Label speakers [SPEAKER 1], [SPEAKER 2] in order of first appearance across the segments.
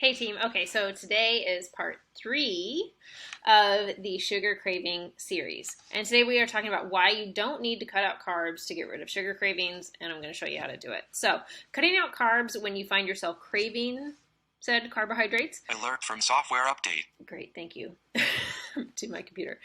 [SPEAKER 1] Hey team, okay, so today is part 3 of the sugar craving series. And today we are talking about why you don't need to cut out carbs to get rid of sugar cravings, and I'm going to show you how to do it. So, cutting out carbs when you find yourself craving said carbohydrates.
[SPEAKER 2] Alert from software update.
[SPEAKER 1] Great, thank you to my computer.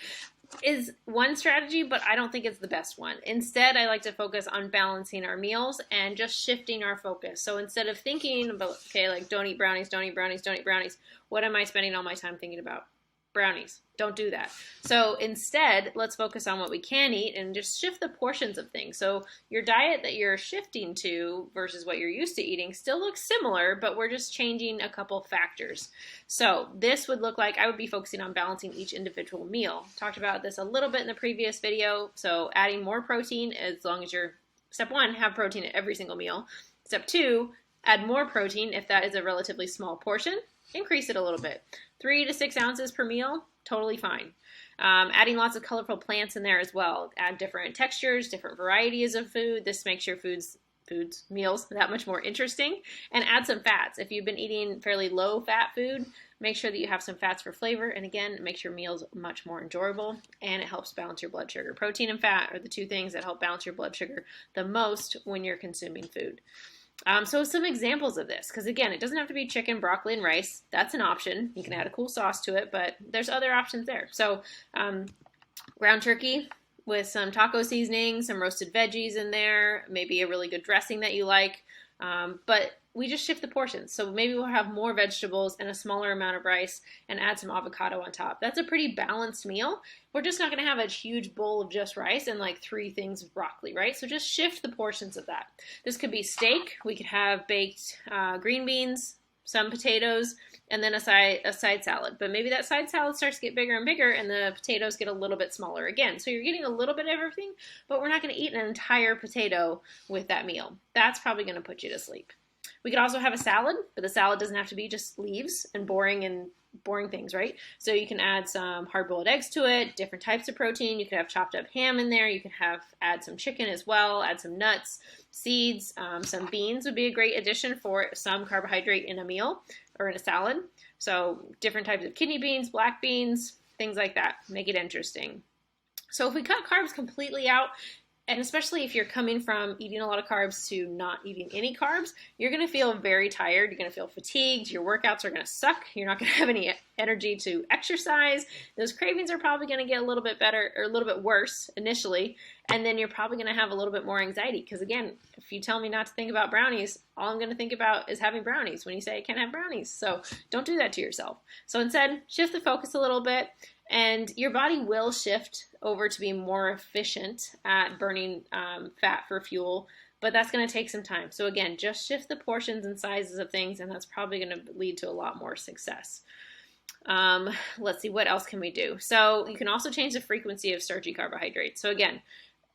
[SPEAKER 1] Is one strategy, but I don't think it's the best one. Instead, I like to focus on balancing our meals and just shifting our focus. So instead of thinking about, okay, like don't eat brownies, don't eat brownies, don't eat brownies, what am I spending all my time thinking about? Brownies. Don't do that. So instead, let's focus on what we can eat and just shift the portions of things. So your diet that you're shifting to versus what you're used to eating still looks similar, but we're just changing a couple factors. So this would look like I would be focusing on balancing each individual meal. Talked about this a little bit in the previous video. So adding more protein as long as you're, step one, have protein at every single meal. Step two, add more protein if that is a relatively small portion. Increase it a little bit. 3 to 6 ounces per meal, totally fine. Adding lots of colorful plants in there as well. Add different textures, different varieties of food. This makes your meals that much more interesting. And add some fats. If you've been eating fairly low fat food, make sure that you have some fats for flavor. And again, it makes your meals much more enjoyable, and it helps balance your blood sugar. Protein and fat are the two things that help balance your blood sugar the most when you're consuming food. So some examples of this, because again, it doesn't have to be chicken, broccoli, and rice. That's an option. You can add a cool sauce to it, but there's other options there. So ground turkey with some taco seasoning, some roasted veggies in there, maybe a really good dressing that you like. But we just shift the portions. So maybe we'll have more vegetables and a smaller amount of rice and add some avocado on top. That's a pretty balanced meal. We're just not going to have a huge bowl of just rice and like 3 things of broccoli, right? So just shift the portions of that. This could be steak. We could have baked green beans, some potatoes, and then a side salad. But maybe that side salad starts to get bigger and bigger and the potatoes get a little bit smaller again. So you're getting a little bit of everything, but we're not going to eat an entire potato with that meal. That's probably going to put you to sleep. We could also have a salad, but the salad doesn't have to be just leaves and boring things, right? So you can add some hard-boiled eggs to it, different types of protein. You could have chopped up ham in there. You can add some chicken as well, add some nuts, seeds, some beans would be a great addition for some carbohydrate in a meal or in a salad. So different types of kidney beans, black beans, things like that. Make it interesting. So if we cut carbs completely out, and especially if you're coming from eating a lot of carbs to not eating any carbs, you're going to feel very tired. You're going to feel fatigued. Your workouts are going to suck. You're not going to have any energy to exercise. Those cravings are probably going to get a little bit better or a little bit worse initially. And then you're probably going to have a little bit more anxiety. Because again, if you tell me not to think about brownies, all I'm going to think about is having brownies when you say I can't have brownies. So don't do that to yourself. So instead, shift the focus a little bit. And your body will shift over to be more efficient at burning fat for fuel, but that's going to take some time. So again, just shift the portions and sizes of things, and that's probably going to lead to a lot more success. Let's see, what else can we do? So you can also change the frequency of starchy carbohydrates. So again,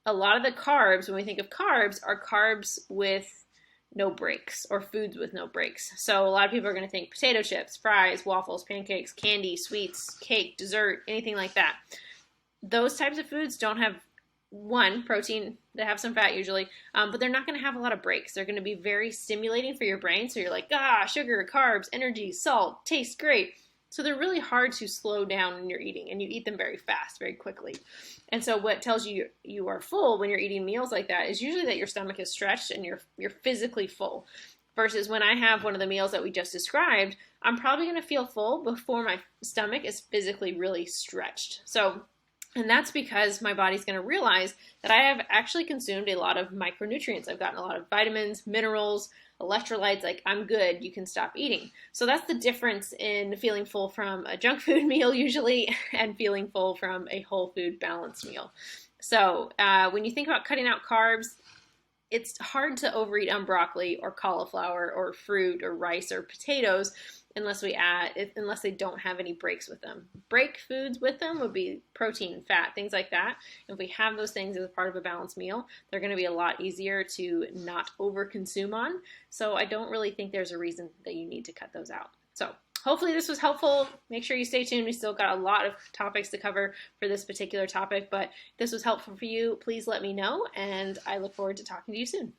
[SPEAKER 1] a lot of the carbs, when we think of carbs, are carbs with no breaks, or foods with no breaks. So a lot of people are going to think potato chips, fries, waffles, pancakes, candy, sweets, cake, dessert, anything like that. Those types of foods don't have protein. They have some fat usually, but they're not going to have a lot of breaks. They're going to be very stimulating for your brain. So you're like, sugar, carbs, energy, salt, tastes great. So they're really hard to slow down when you're eating, and you eat them very fast, very quickly. And so what tells you you are full when you're eating meals like that is usually that your stomach is stretched and you're physically full. Versus when I have one of the meals that we just described, I'm probably going to feel full before my stomach is physically really stretched. And that's because my body's going to realize that I have actually consumed a lot of micronutrients. I've gotten a lot of vitamins, minerals, electrolytes, like I'm good, you can stop eating. So that's the difference in feeling full from a junk food meal usually and feeling full from a whole food balanced meal. So when you think about cutting out carbs, it's hard to overeat on broccoli or cauliflower or fruit or rice or potatoes unless they don't have any breaks with them. Break foods with them would be protein and fat, things like that. If we have those things as part of a balanced meal, they're going to be a lot easier to not overconsume on. So I don't really think there's a reason that you need to cut those out. So hopefully this was helpful. Make sure you stay tuned. We still got a lot of topics to cover for this particular topic, but if this was helpful for you, please let me know, and I look forward to talking to you soon.